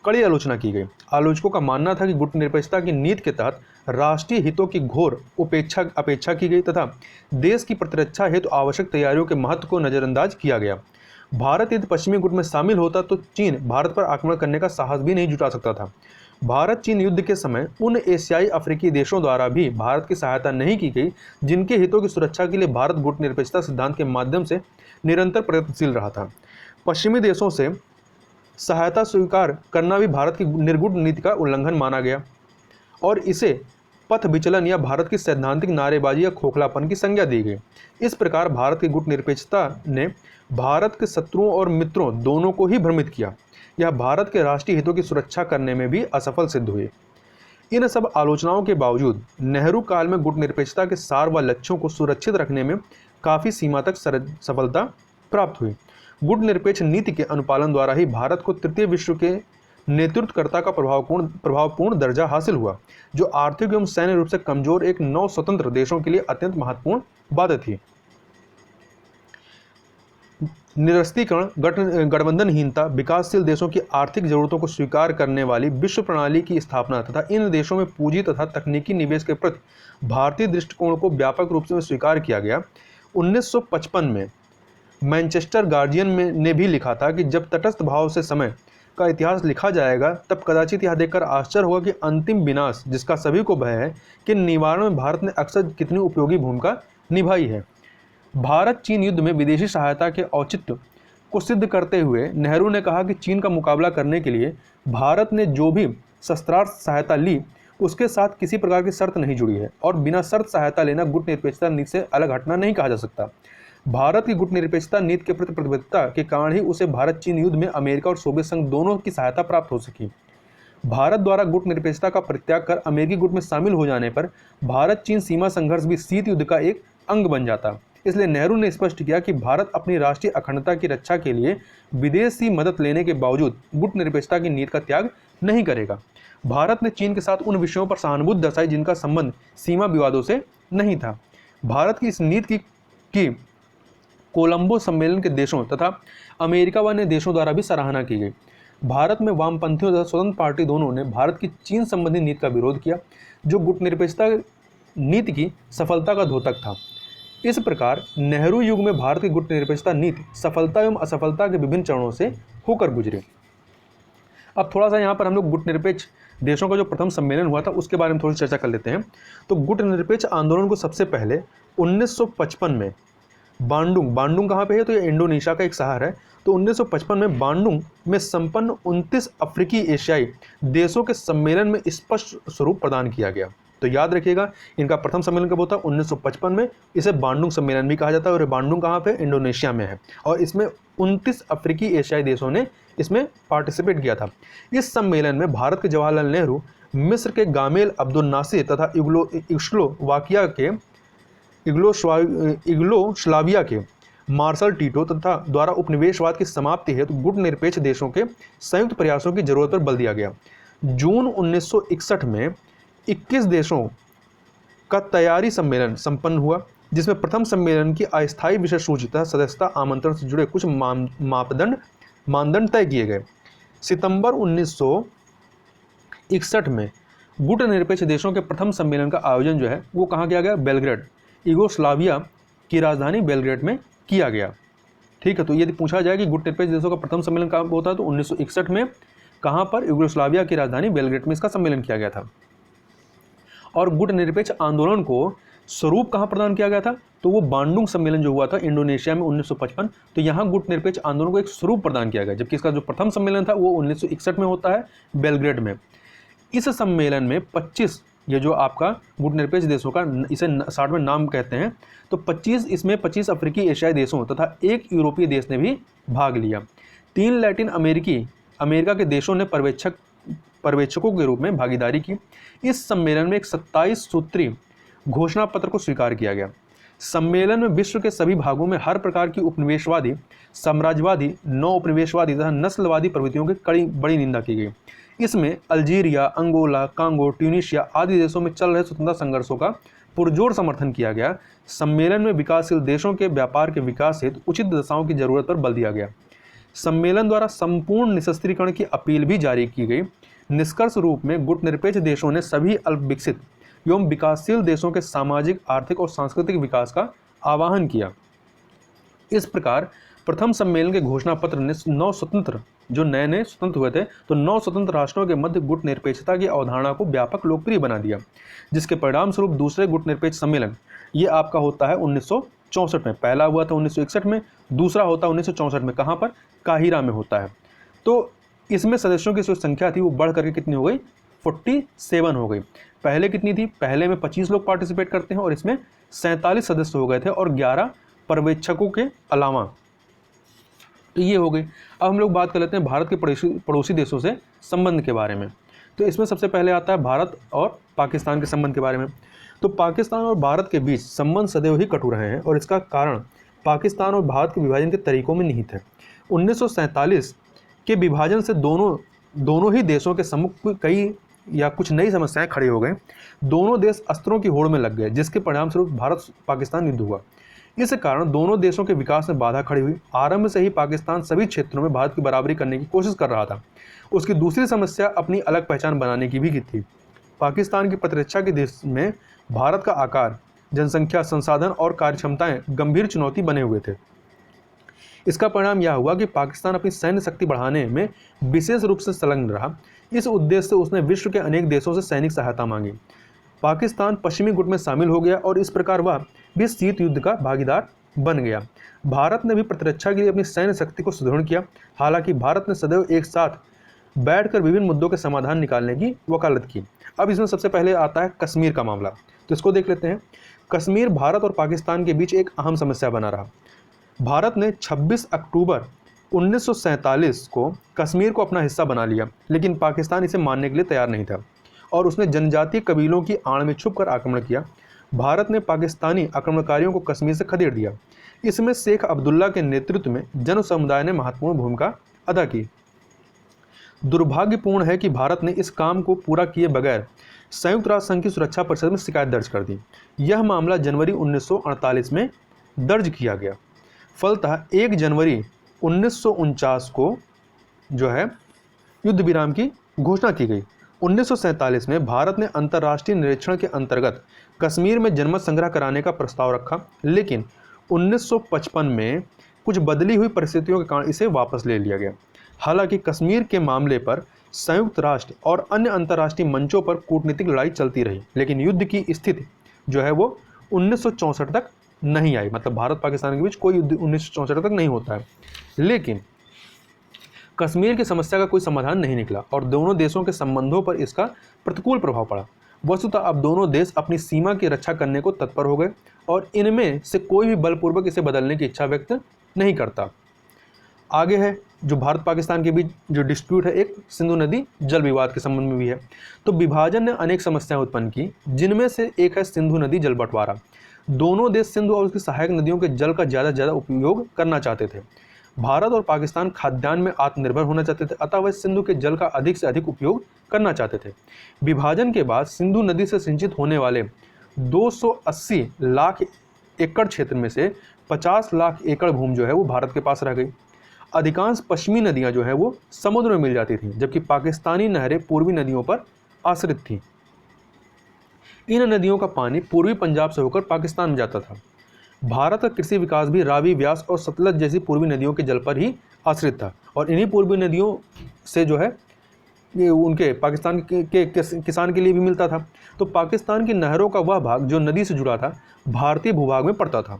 [SPEAKER 1] कड़ी आलोचना की गई। आलोचकों का मानना था कि गुटनिरपेक्षता की नीति के तहत राष्ट्रीय हितों की घोर अपेक्षा की गई तथा देश की प्रतिरक्षा हेतु आवश्यक तैयारियों के महत्व को नजरअंदाज किया गया। भारत यदि पश्चिमी गुट में शामिल होता तो चीन भारत पर आक्रमण करने का साहस भी नहीं जुटा सकता था। भारत चीन युद्ध के समय उन एशियाई अफ्रीकी देशों द्वारा भी भारत की सहायता नहीं की गई जिनके हितों की सुरक्षा के लिए भारत गुटनिरपेक्षता सिद्धांत के माध्यम से निरंतर प्रयत्नशील रहा था। पश्चिमी देशों से सहायता स्वीकार करना भी भारत की निर्गुण नीति का उल्लंघन माना गया और इसे पथ विचलन या भारत की सैद्धांतिक नारेबाजी या खोखलापन की संज्ञा दी गई। इस प्रकार भारत की गुटनिरपेक्षता ने भारत के शत्रुओं और मित्रों दोनों को ही भ्रमित किया। यह भारत के राष्ट्रीय हितों की सुरक्षा करने में भी असफल सिद्ध हुई। इन सब आलोचनाओं के बावजूद नेहरू काल में गुटनिरपेक्षता के सार व लक्ष्यों को सुरक्षित रखने में काफ़ी सीमा तक सफलता प्राप्त हुई। गुटनिरपेक्ष नीति के अनुपालन द्वारा ही भारत को तृतीय विश्व के नेतृत्वकर्ता का प्रभावपूर्ण दर्जा हासिल हुआ, जो आर्थिक एवं सैन्य रूप से कमजोर एक नव स्वतंत्र देशों के लिए अत्यंत महत्वपूर्ण बात थी। निरस्त्रीकरण, गठबंधनहीनता, विकासशील देशों की आर्थिक जरूरतों को स्वीकार करने वाली विश्व प्रणाली की स्थापना तथा इन देशों में पूंजी तथा तकनीकी निवेश के प्रति भारतीय दृष्टिकोण को व्यापक रूप से स्वीकार किया गया। 1955 में मैनचेस्टर गार्जियन ने भी लिखा था कि जब तटस्थ भाव से समय का इतिहास लिखा जाएगा तब कदाचित यह देखकर आश्चर्य होगा कि अंतिम विनाश जिसका सभी को भय है कि निवारण में भारत ने अक्सर कितनी उपयोगी भूमिका निभाई है। भारत चीन युद्ध में विदेशी सहायता के औचित्य को सिद्ध करते हुए नेहरू ने कहा कि चीन का मुकाबला करने के लिए भारत ने जो भी शस्त्रास्त्र सहायता ली उसके साथ किसी प्रकार की शर्त नहीं जुड़ी है और बिना शर्त सहायता लेना गुटनिरपेक्षता नीति से अलग हटना नहीं कहा जा सकता। भारत की गुटनिरपेक्षता नीति के प्रति प्रतिबद्धता के कारण ही उसे भारत चीन युद्ध में अमेरिका और सोवियत संघ दोनों की सहायता प्राप्त हो सकी। भारत द्वारा गुटनिरपेक्षता का परित्याग कर अमेरिकी गुट में शामिल हो जाने पर भारत चीन सीमा संघर्ष भी शीत युद्ध का एक अंग बन जाता। इसलिए नेहरू ने स्पष्ट किया कि भारत अपनी राष्ट्रीय अखंडता की रक्षा के लिए विदेशी मदद लेने के बावजूद गुटनिरपेक्षता की नीति का त्याग नहीं करेगा। भारत ने चीन के साथ उन विषयों पर सहानुभूति दर्शाई जिनका संबंध सीमा विवादों से नहीं था। भारत की इस नीति की कोलंबो सम्मेलन के देशों तथा अमेरिका व अन्य देशों द्वारा भी सराहना की गई। भारत में वामपंथियों तथा स्वतंत्र पार्टी दोनों ने भारत की चीन संबंधी नीति का विरोध किया, जो गुटनिरपेक्षता नीति की सफलता का द्योतक था। इस प्रकार नेहरू युग में भारत की गुटनिरपेक्षता नीति सफलता एवं असफलता के विभिन्न चरणों से होकर गुजरी। अब थोड़ा सा यहाँ पर हम लोग गुटनिरपेक्ष देशों का जो प्रथम सम्मेलन हुआ था उसके बारे में थोड़ी चर्चा कर लेते हैं। तो गुटनिरपेक्ष आंदोलन को सबसे पहले 1955 में बांडुंग कहाँ पे है, तो ये इंडोनेशिया का एक शहर है। तो 1955 में बांडुंग में संपन्न 29 अफ्रीकी एशियाई देशों के सम्मेलन में स्पष्ट स्वरूप प्रदान किया गया। तो याद रखिएगा, इनका प्रथम सम्मेलन कब होता है, 1955 में। इसे बांडुंग सम्मेलन भी कहा जाता है और बांडुंग कहाँ पे, इंडोनेशिया में है। और इसमें 29 अफ्रीकी एशियाई देशों ने इसमें पार्टिसिपेट किया था। इस सम्मेलन में भारत के जवाहरलाल नेहरू, मिस्र के गामेल अब्दुल नासिर तथा युगोस्लाविया के मार्शल टीटो तथा द्वारा उपनिवेशवाद की समाप्ति हेतु गुटनिरपेक्ष देशों के संयुक्त प्रयासों की जरूरत पर बल दिया गया। जून 1961 में 21 देशों का तैयारी सम्मेलन संपन्न हुआ, जिसमें प्रथम सम्मेलन की अस्थायी विषय सूची तथा सदस्यता आमंत्रण से जुड़े कुछ मानदंड तय किए गए। सितंबर 1961 में गुटनिरपेक्ष देशों के प्रथम सम्मेलन का आयोजन जो है वो कहाँ किया गया, बेलग्रेड, युगोस्लाविया की राजधानी बेलग्रेड में किया गया। ठीक है, तो यदि पूछा जाए कि गुटनिरपेक्ष देशों का प्रथम सम्मेलन कब होता है, तो 1961 में कहाँ पर, युगोस्लाविया की राजधानी बेलग्रेड में इसका सम्मेलन किया गया था। और गुटनिरपेक्ष आंदोलन को स्वरूप कहाँ प्रदान किया गया था, तो वो बांडुंग सम्मेलन जो हुआ था इंडोनेशिया में 1955, तो यहाँ गुटनिरपेक्ष आंदोलन को एक स्वरूप प्रदान किया गया, जबकि इसका जो प्रथम सम्मेलन था वो 1961 में होता है बेलग्रेड में। इस सम्मेलन में 25, ये जो आपका गुटनिरपेक्ष देशों का इसे 60 में नाम कहते हैं, तो 25 अफ्रीकी एशियाई देशों तथा एक यूरोपीय देश ने भी भाग लिया। 3 लैटिन अमेरिका के देशों ने पर्यवेक्षकों के रूप में भागीदारी की। इस सम्मेलन में एक 27 सूत्री घोषणा पत्र को स्वीकार किया गया। सम्मेलन में विश्व के सभी भागों में हर प्रकार की उपनिवेशवादी, साम्राज्यवादी, नौ उपनिवेशवादी तथा नस्लवादी प्रवृत्तियों की बड़ी निंदा की गई। इसमें अल्जीरिया, अंगोला, कांगो, ट्यूनीशिया आदि देशों में चल रहे स्वतंत्रता संघर्षों का पुरजोर समर्थन किया गया। सम्मेलन में विकासशील देशों के व्यापार के विकास हेतु उचित दशाओं की जरूरत पर बल दिया गया। सम्मेलन द्वारा संपूर्ण निशस्त्रीकरण की अपील भी जारी की गई। निष्कर्ष रूप में गुटनिरपेक्ष देशों ने सभी अल्पविकसित एवं विकासशील देशों के सामाजिक, आर्थिक और सांस्कृतिक विकास का आह्वान किया। इस प्रकार प्रथम सम्मेलन के घोषणा पत्र ने 9 स्वतंत्र, जो नए स्वतंत्र हुए थे, तो 9 स्वतंत्र राष्ट्रों के मध्य गुटनिरपेक्षता की अवधारणा को व्यापक लोकप्रिय बना दिया, जिसके परिणाम स्वरूप दूसरे गुटनिरपेक्ष सम्मेलन ये आपका होता है 1964 में। पहला हुआ था 1961 में, दूसरा होता है 1964 में। कहाँ पर, काहिरा में होता है। तो इसमें सदस्यों की जो संख्या थी वो बढ़ करके कितनी हो गई, 47 हो गई। पहले कितनी थी, पहले में 25 लोग पार्टिसिपेट करते हैं और इसमें 47 सदस्य हो गए थे और 11 पर्यवेक्षकों के अलावा। तो ये हो गई। अब हम लोग बात कर लेते हैं भारत के पड़ोसी देशों से संबंध के बारे में। तो इसमें सबसे पहले आता है भारत और पाकिस्तान के संबंध के बारे में। तो पाकिस्तान और भारत के बीच संबंध सदैव ही कटु रहे हैं और इसका कारण पाकिस्तान और भारत के विभाजन के तरीकों में निहित है। 1947 के विभाजन से दोनों ही देशों के सम्मुख कई या कुछ नई समस्याएं खड़ी हो गई। दोनों देश अस्त्रों की होड़ में लग गए, जिसके परिणामस्वरूप भारत पाकिस्तान युद्ध हुआ। इस कारण दोनों देशों के विकास में बाधा खड़ी हुई। आरंभ से ही पाकिस्तान सभी क्षेत्रों में भारत की बराबरी करने की कोशिश कर रहा था। उसकी दूसरी समस्या अपनी अलग पहचान बनाने की भी थी। पाकिस्तान की प्रतिरक्षा के देश में भारत का आकार, जनसंख्या, संसाधन और कार्यक्षमताएं गंभीर चुनौती बने हुए थे। इसका परिणाम यह हुआ कि पाकिस्तान अपनी सैन्य शक्ति बढ़ाने में विशेष रूप से संलग्न रहा। इस उद्देश्य से उसने विश्व के अनेक देशों से सैनिक सहायता मांगी। पाकिस्तान पश्चिमी गुट में शामिल हो गया और इस प्रकार वह भी शीत युद्ध का भागीदार बन गया। भारत ने भी प्रतिरक्षा के लिए अपनी सैन्य शक्ति को सुदृढ़ किया। हालांकि भारत ने सदैव एक साथ बैठकर विभिन्न मुद्दों के समाधान निकालने की वकालत की। अब इसमें सबसे पहले आता है कश्मीर का मामला, तो इसको देख लेते हैं। कश्मीर भारत और पाकिस्तान के बीच एक अहम समस्या बना रहा। भारत ने 26 अक्टूबर 1947 को कश्मीर को अपना हिस्सा बना लिया, लेकिन पाकिस्तान इसे मानने के लिए तैयार नहीं था और उसने जनजातीय कबीलों की आड़ में छुपकर आक्रमण किया। भारत ने पाकिस्तानी आक्रमणकारियों को कश्मीर से खदेड़ दिया। इसमें शेख अब्दुल्ला के नेतृत्व में जन समुदाय ने महत्वपूर्ण भूमिका अदा की। दुर्भाग्यपूर्ण है कि भारत ने इस काम को पूरा किए बगैर संयुक्त राष्ट्र संघ की सुरक्षा परिषद में शिकायत दर्ज कर दी। यह मामला जनवरी 1948 में दर्ज किया गया। फलतः 1 जनवरी 1949 को जो है युद्ध विराम की घोषणा की गई। 1947 में भारत ने अंतर्राष्ट्रीय निरीक्षण के अंतर्गत कश्मीर में जनमत संग्रह कराने का प्रस्ताव रखा, लेकिन 1955 में कुछ बदली हुई परिस्थितियों के कारण इसे वापस ले लिया गया। हालांकि कश्मीर के मामले पर संयुक्त राष्ट्र और अन्य अंतर्राष्ट्रीय मंचों पर कूटनीतिक लड़ाई चलती रही, लेकिन युद्ध की स्थिति जो है वो 1964 तक नहीं आई। मतलब भारत पाकिस्तान के बीच कोई युद्ध 1964 तक नहीं होता है, लेकिन कश्मीर की समस्या का कोई समाधान नहीं निकला और दोनों देशों के संबंधों पर इसका प्रतिकूल प्रभाव पड़ा। वस्तुतः अब दोनों देश अपनी सीमा की रक्षा करने को तत्पर हो गए और इनमें से कोई भी बलपूर्वक इसे बदलने की इच्छा व्यक्त नहीं करता। आगे है जो भारत पाकिस्तान के बीच जो डिस्प्यूट है, एक सिंधु नदी जल विवाद के संबंध में भी है। तो विभाजन ने अनेक समस्याएं उत्पन्न की, जिनमें से एक है सिंधु नदी जल बंटवारा। दोनों देश सिंधु और उसकी सहायक नदियों के जल का ज़्यादा से ज़्यादा उपयोग करना चाहते थे। भारत और पाकिस्तान खाद्यान्न में आत्मनिर्भर होना चाहते थे, अतः वह सिंधु के जल का अधिक से अधिक उपयोग करना चाहते थे। विभाजन के बाद सिंधु नदी से सिंचित होने वाले 280 लाख एकड़ क्षेत्र में से 50 लाख एकड़ भूमि जो है वो भारत के पास रह गई। अधिकांश पश्चिमी नदियां जो है वो समुद्र में मिल जाती थीं, जबकि पाकिस्तानी नहरें पूर्वी नदियों पर आश्रित थीं। इन नदियों का पानी पूर्वी पंजाब से होकर पाकिस्तान में जाता था। भारत का कृषि विकास भी रावी, व्यास और सतलज जैसी पूर्वी नदियों के जल पर ही आश्रित था और इन्हीं पूर्वी नदियों से जो है ये उनके पाकिस्तान के किसान के लिए भी मिलता था। तो पाकिस्तान की नहरों का वह भाग जो नदी से जुड़ा था भारतीय भूभाग में पड़ता था।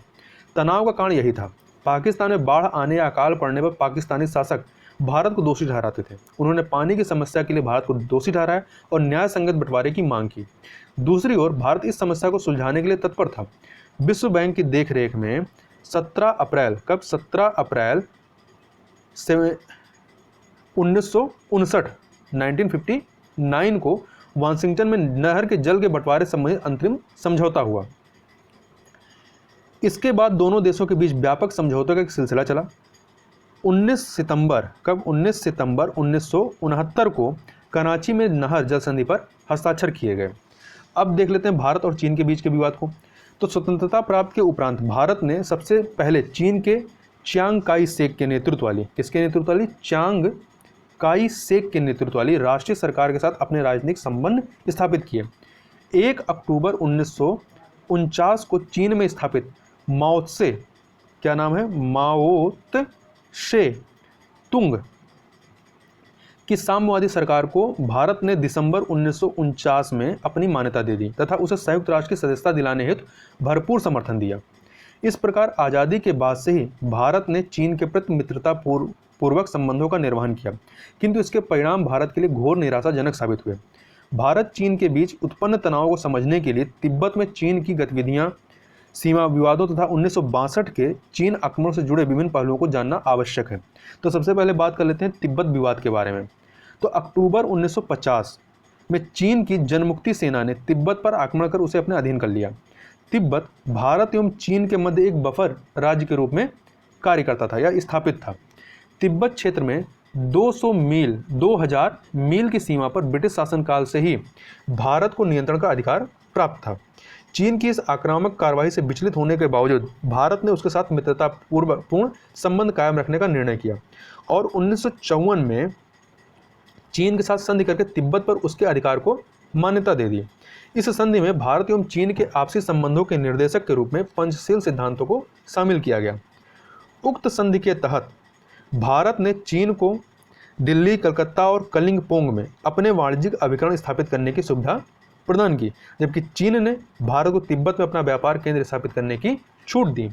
[SPEAKER 1] तनाव का कारण यही था। पाकिस्तान में बाढ़ आने या अकाल पड़ने पर पाकिस्तानी शासक भारत को दोषी ठहराते थे। उन्होंने पानी की समस्या के लिए भारत को दोषी ठहराया और न्याय संगत बंटवारे की मांग की। दूसरी ओर भारत इस समस्या को सुलझाने के लिए तत्पर था। विश्व बैंक की देखरेख में 17 अप्रैल 1959 को वाशिंगटन में नहर के जल के बंटवारे संबंधित अंतरिम समझौता हुआ। इसके बाद दोनों देशों के बीच व्यापक समझौतों का एक सिलसिला चला। 19 सितंबर 1969 को कराची में नहर जल संधि पर हस्ताक्षर किए गए। अब देख लेते हैं भारत और चीन के बीच के विवाद को। तो स्वतंत्रता प्राप्त के उपरांत भारत ने सबसे पहले चीन के चियांग काई शेक के नेतृत्व वाली, किसके नेतृत्व वाली, चियांग काई शेक के नेतृत्व वाली राष्ट्रीय सरकार के साथ अपने राजनीतिक संबंध स्थापित किए। 1 अक्टूबर 1949 को चीन में स्थापित माओ त्से, क्या नाम है, माओ त्से तुंग की साम्यवादी सरकार को भारत ने दिसंबर 1949 में अपनी मान्यता दे दी तथा उसे संयुक्त राष्ट्र की सदस्यता दिलाने हेतु भरपूर समर्थन दिया। इस प्रकार आज़ादी के बाद से ही भारत ने चीन के प्रति मित्रता पूर्वक संबंधों का निर्वहन किया, किंतु इसके परिणाम भारत के लिए घोर निराशाजनक साबित हुए। भारत चीन के बीच उत्पन्न तनाव को समझने के लिए तिब्बत में चीन की गतिविधियां, सीमा विवादों तथा 1962 के चीन आक्रमण से जुड़े विभिन्न पहलुओं को जानना आवश्यक है। तो सबसे पहले बात कर लेते हैं तिब्बत विवाद के बारे में। तो अक्टूबर 1950 में चीन की जनमुक्ति सेना ने तिब्बत पर आक्रमण कर उसे अपने अधीन कर लिया। तिब्बत भारत एवं चीन के मध्य एक बफर राज्य के रूप में कार्य करता था या स्थापित था। तिब्बत क्षेत्र में 2000 मील की सीमा पर ब्रिटिश शासनकाल से ही भारत को नियंत्रण का अधिकार प्राप्त था। चीन की इस आक्रामक कार्रवाई से विचलित होने के बावजूद भारत ने उसके साथ मित्रतापूर्ण संबंध कायम रखने का निर्णय किया और 1954 में चीन के साथ संधि करके तिब्बत पर उसके अधिकार को मान्यता दे दी। इस संधि में भारत एवं चीन के आपसी संबंधों के निर्देशक के रूप में पंचशील सिद्धांतों को शामिल किया गया। उक्त संधि के तहत भारत ने चीन को दिल्ली, कलकत्ता और कलिंगपोंग में अपने वाणिज्यिक अभिकरण स्थापित करने की सुविधा प्रदान की, जबकि चीन ने भारत को तिब्बत में अपना व्यापार केंद्र स्थापित करने की छूट दी।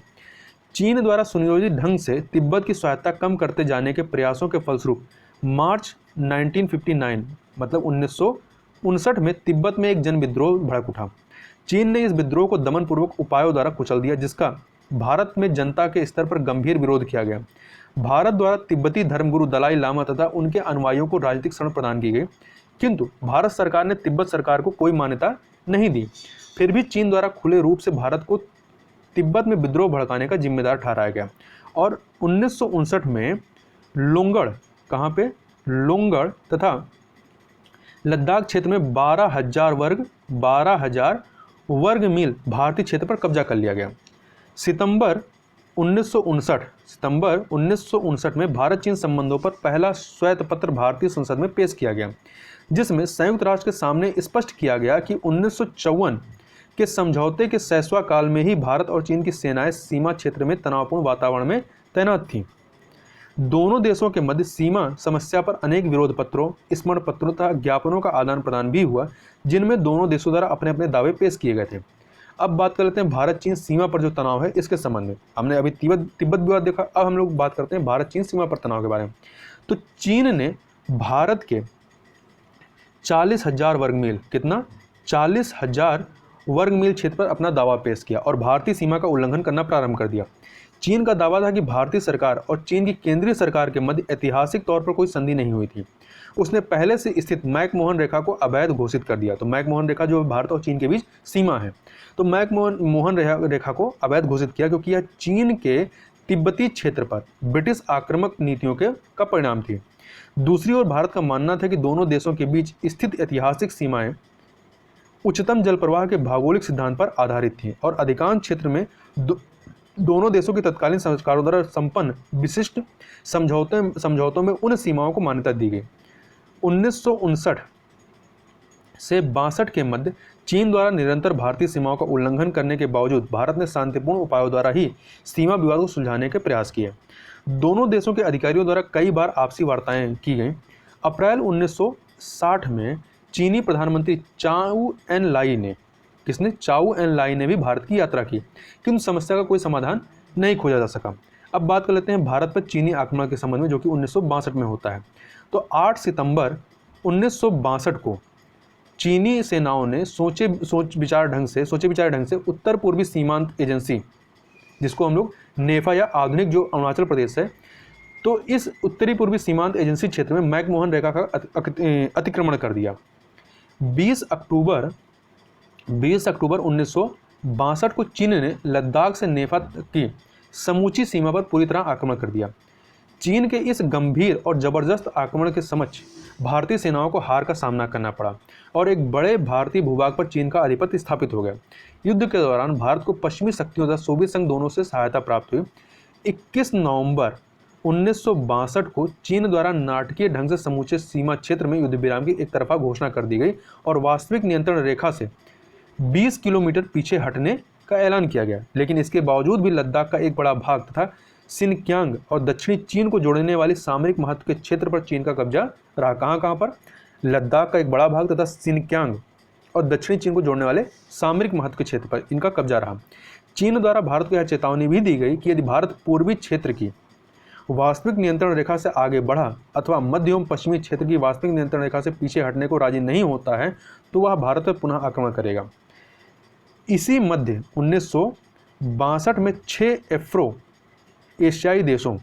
[SPEAKER 1] चीन द्वारा सुनियोजित ढंग से तिब्बत की स्वायत्तता कम करते जाने के प्रयासों के फलस्वरूप मार्च 1959 मतलब 1959 में तिब्बत में एक जन विद्रोह भड़क उठा। चीन ने इस विद्रोह को दमनपूर्वक उपायों द्वारा कुचल दिया, जिसका भारत में जनता के स्तर पर गंभीर विरोध किया गया। भारत द्वारा तिब्बती धर्मगुरु दलाई लामा तथा उनके अनुयायियों को राजनीतिक शरण प्रदान की गई, किंतु भारत सरकार ने तिब्बत सरकार को कोई मान्यता नहीं दी। फिर भी चीन द्वारा खुले रूप से भारत को तिब्बत में विद्रोह भड़काने का जिम्मेदार ठहराया गया और 1959 में लोंगड़, कहाँ पे, लोंगड़ तथा लद्दाख क्षेत्र में 12,000 वर्ग मील भारतीय क्षेत्र पर कब्जा कर लिया गया। सितंबर सितंबर 1959 में भारत चीन संबंधों पर पहला श्वेत पत्र भारतीय संसद में पेश किया गया, जिसमें संयुक्त राष्ट्र के सामने स्पष्ट किया गया कि 1954 के समझौते के सैसवा काल में ही भारत और चीन की सेनाएं सीमा क्षेत्र में तनावपूर्ण वातावरण में तैनात थीं। दोनों देशों के मध्य सीमा समस्या पर अनेक विरोध पत्रों, स्मरण पत्रों तथा ज्ञापनों का आदान प्रदान भी हुआ, जिनमें दोनों देशों द्वारा अपने अपने दावे पेश किए गए थे। अब बात कर लेते हैं भारत चीन सीमा पर जो तनाव है इसके संबंध में। हमने अभी तिब्बत विवाद देखा, अब हम लोग बात करते हैं भारत चीन सीमा पर तनाव के बारे में। तो चीन ने भारत के 40,000 वर्ग मील, कितना 40,000 वर्ग मील क्षेत्र पर अपना दावा पेश किया और भारतीय सीमा का उल्लंघन करना प्रारंभ कर दिया। चीन का दावा था कि भारतीय सरकार और चीन की केंद्रीय सरकार के मध्य ऐतिहासिक तौर पर कोई संधि नहीं हुई थी। उसने पहले से स्थित मैकमोहन रेखा को अवैध घोषित कर दिया। तो मैकमोहन रेखा जो भारत और चीन के बीच सीमा है, तो मैकमोहन रेखा को अवैध घोषित किया क्योंकि यह चीन के तिब्बती क्षेत्र पर ब्रिटिश आक्रामक नीतियों का परिणाम थी। दूसरी ओर भारत का मानना था कि दोनों देशों के बीच स्थित ऐतिहासिक सीमाएं उच्चतम जल प्रवाह के भौगोलिक सिद्धांत पर आधारित थी और अधिकांश क्षेत्र में दोनों देशों की तत्कालीन सरकारों द्वारा संपन्न विशिष्ट समझौतों में उन सीमाओं को मान्यता दी गई। 1959 से 62 के मध्य चीन द्वारा निरंतर भारतीय सीमाओं का उल्लंघन करने के बावजूद भारत ने शांतिपूर्ण उपायों द्वारा ही सीमा विवाद को सुलझाने के प्रयास किए। दोनों देशों के अधिकारियों द्वारा कई बार आपसी वार्ताएं की गईं। अप्रैल 1960 में चीनी प्रधानमंत्री चाउ एन लाई ने भी भारत की यात्रा की, किंतु समस्या का कोई समाधान नहीं खोजा जा सका। अब बात कर लेते हैं भारत पर चीनी आक्रमण के संबंध में, जो कि 1962 में होता है। तो 8 सितंबर 1962 को चीनी सेनाओं ने सोचे विचार ढंग से उत्तर पूर्वी सीमांत एजेंसी, जिसको हम लोग नेफा या आधुनिक जो अरुणाचल प्रदेश है, तो इस उत्तरी पूर्वी सीमांत एजेंसी क्षेत्र में मैकमोहन रेखा का अतिक्रमण कर दिया। 20 अक्टूबर 1962 को चीन ने लद्दाख से नेफा की समूची सीमा पर पूरी तरह आक्रमण कर दिया। चीन के इस गंभीर और जबरदस्त आक्रमण के समक्ष भारतीय सेनाओं को हार का सामना करना पड़ा और एक बड़े भारतीय भूभाग पर चीन का आधिपत्य स्थापित हो गया। युद्ध के दौरान भारत को पश्चिमी शक्तियों तथा सोवियत संघ दोनों से सहायता प्राप्त हुई। 21 नवंबर 1962 को चीन द्वारा नाटकीय ढंग से समूचे सीमा क्षेत्र में युद्ध विराम की एक तरफा घोषणा कर दी गई और वास्तविक नियंत्रण रेखा से 20 किलोमीटर पीछे हटने का ऐलान किया गया। लेकिन इसके बावजूद भी लद्दाख का एक बड़ा भाग तथा सिनक्यांग और दक्षिणी चीन को जोड़ने वाली सामरिक महत्व के क्षेत्र पर चीन का कब्जा रहा। कहाँ पर? लद्दाख का एक बड़ा भाग तथा सिनक्यांग और दक्षिणी चीन को जोड़ने वाले सामरिक महत्व के क्षेत्र पर इनका कब्जा रहा। चीन द्वारा भारत को यह चेतावनी भी दी गई कि यदि भारत पूर्वी क्षेत्र की वास्तविक नियंत्रण रेखा से आगे बढ़ा अथवा मध्य एवं पश्चिमी क्षेत्र की वास्तविक नियंत्रण रेखा से पीछे हटने को राजी नहीं होता है तो वह भारत पर पुनः आक्रमण करेगा। इसी मध्य 1962 में 6 एफ्रो एशियाई देशों,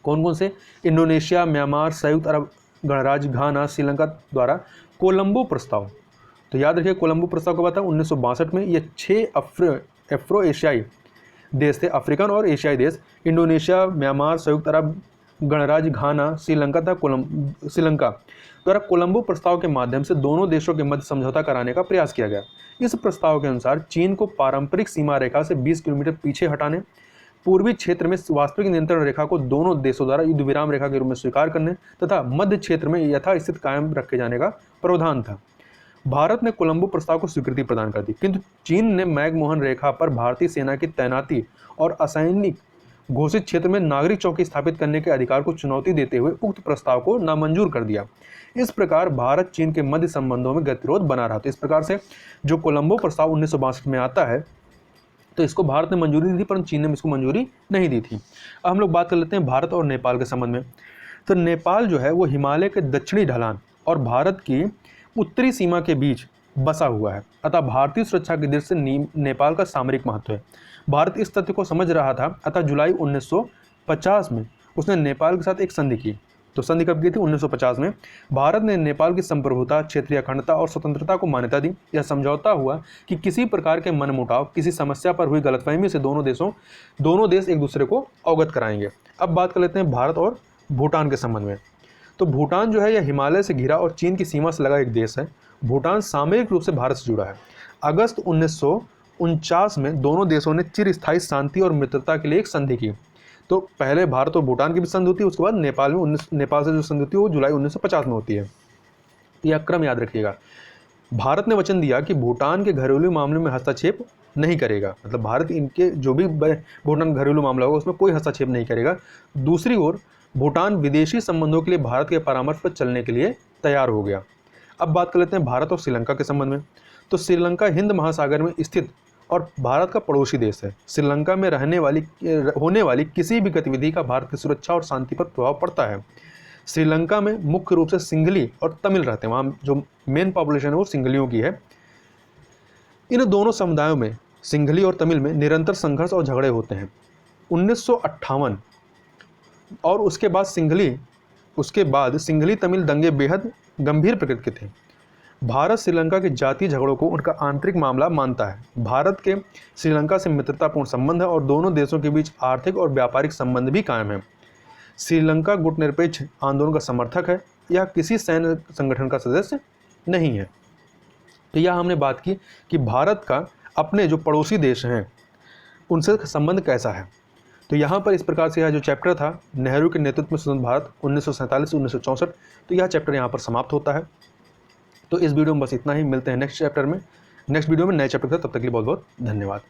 [SPEAKER 1] कौन कौन से? इंडोनेशिया, म्यांमार, संयुक्त अरब गणराज्य, घाना, श्रीलंका द्वारा कोलंबो प्रस्ताव। तो याद रखिए कोलंबो प्रस्ताव कब आता है? 1962 में। ये 6 एफ्रो एशियाई देश थे, अफ्रीकन और एशियाई देश, इंडोनेशिया, म्यांमार, संयुक्त अरब गणराज्य, घाना, श्रीलंका द्वारा कोलंबो प्रस्ताव के माध्यम से दोनों देशों के मध्य समझौता कराने का प्रयास किया गया। इस प्रस्ताव के अनुसार चीन को पारंपरिक सीमा रेखा से 20 किलोमीटर पीछे हटाने, पूर्वी क्षेत्र में वास्तविक नियंत्रण रेखा को दोनों देशों द्वारा युद्ध विराम रेखा के रूप में स्वीकार करने तथा मध्य क्षेत्र में यथास्थिति कायम रखे जाने का प्रावधान था। भारत ने कोलंबो प्रस्ताव को स्वीकृति प्रदान कर दी, किंतु चीन ने मैकमोहन रेखा पर भारतीय सेना की तैनाती और असैनिक घोषित क्षेत्र में नागरिक चौकी स्थापित करने के अधिकार को चुनौती देते हुए उक्त प्रस्ताव को नामंजूर कर दिया। इस प्रकार भारत चीन के मध्य संबंधों में गतिरोध बना रहा। तो इस प्रकार से जो कोलंबो प्रस्ताव 1962 में आता है तो इसको भारत ने मंजूरी दी थी, परंतु चीन ने इसको मंजूरी नहीं दी थी। अब हम लोग बात कर लेते हैं भारत और नेपाल के संबंध में। तो नेपाल जो है वो हिमालय के दक्षिणी ढलान और भारत की उत्तरी सीमा के बीच बसा हुआ है, अतः भारतीय सुरक्षा की दृष्टि से नेपाल का सामरिक महत्व है। भारत इस तथ्य को समझ रहा था, अतः जुलाई 1950 में उसने नेपाल के साथ एक संधि की। तो संधि कब की थी? 1950 में। भारत ने नेपाल की संप्रभुता, क्षेत्रीय अखंडता और स्वतंत्रता को मान्यता दी। यह समझौता हुआ कि किसी प्रकार के मनमुटाव, किसी समस्या पर हुई गलतफहमी से दोनों देश एक दूसरे को अवगत कराएंगे। अब बात कर लेते हैं भारत और भूटान के संबंध में। तो भूटान जो है यह हिमालय से घिरा और चीन की सीमा से लगा एक देश है। भूटान सामरिक रूप से भारत से जुड़ा है। अगस्त 1949 में दोनों देशों ने चिरस्थायी शांति और मित्रता के लिए एक संधि की। तो पहले भारत और भूटान की भी संधि होती है, उसके बाद नेपाल से जो संधि होती है वो जुलाई 1950 में होती है। यह क्रम याद रखिएगा। भारत ने वचन दिया कि भूटान के घरेलू मामले में हस्तक्षेप नहीं करेगा, मतलब भारत इनके जो भी भूटान घरेलू मामला होगा उसमें कोई हस्तक्षेप नहीं करेगा। दूसरी ओर भूटान विदेशी संबंधों के लिए भारत के परामर्श पर चलने के लिए तैयार हो गया। अब बात कर लेते हैं भारत और श्रीलंका के संबंध में। तो श्रीलंका हिंद महासागर में स्थित और भारत का पड़ोसी देश है। श्रीलंका में होने वाली किसी भी गतिविधि का भारत की सुरक्षा और शांति पर प्रभाव पड़ता है। श्रीलंका में मुख्य रूप से सिंघली और तमिल रहते हैं, वहाँ जो मेन पॉपुलेशन है वो सिंघलियों की है। इन दोनों समुदायों में, सिंघली और तमिल में, निरंतर संघर्ष और झगड़े होते हैं। 1958 और उसके बाद सिंघली तमिल दंगे बेहद गंभीर प्रकृति के थे। भारत श्रीलंका के जातीय झगड़ों को उनका आंतरिक मामला मानता है। भारत के श्रीलंका से मित्रतापूर्ण संबंध है और दोनों देशों के बीच आर्थिक और व्यापारिक संबंध भी कायम है। श्रीलंका गुटनिरपेक्ष आंदोलन का समर्थक है, यह किसी सैन्य संगठन का सदस्य नहीं है। तो यह हमने बात की कि भारत का अपने जो पड़ोसी देश हैं उनसे संबंध कैसा है। तो यहाँ पर इस प्रकार से यह जो चैप्टर था नेहरू के नेतृत्व में स्वतंत्र भारत 1947-1964, तो यह चैप्टर यहाँ पर समाप्त होता है। तो इस वीडियो में बस इतना ही, मिलते हैं नेक्स्ट वीडियो में नए चैप्टर के साथ। तब तक के लिए बहुत बहुत धन्यवाद।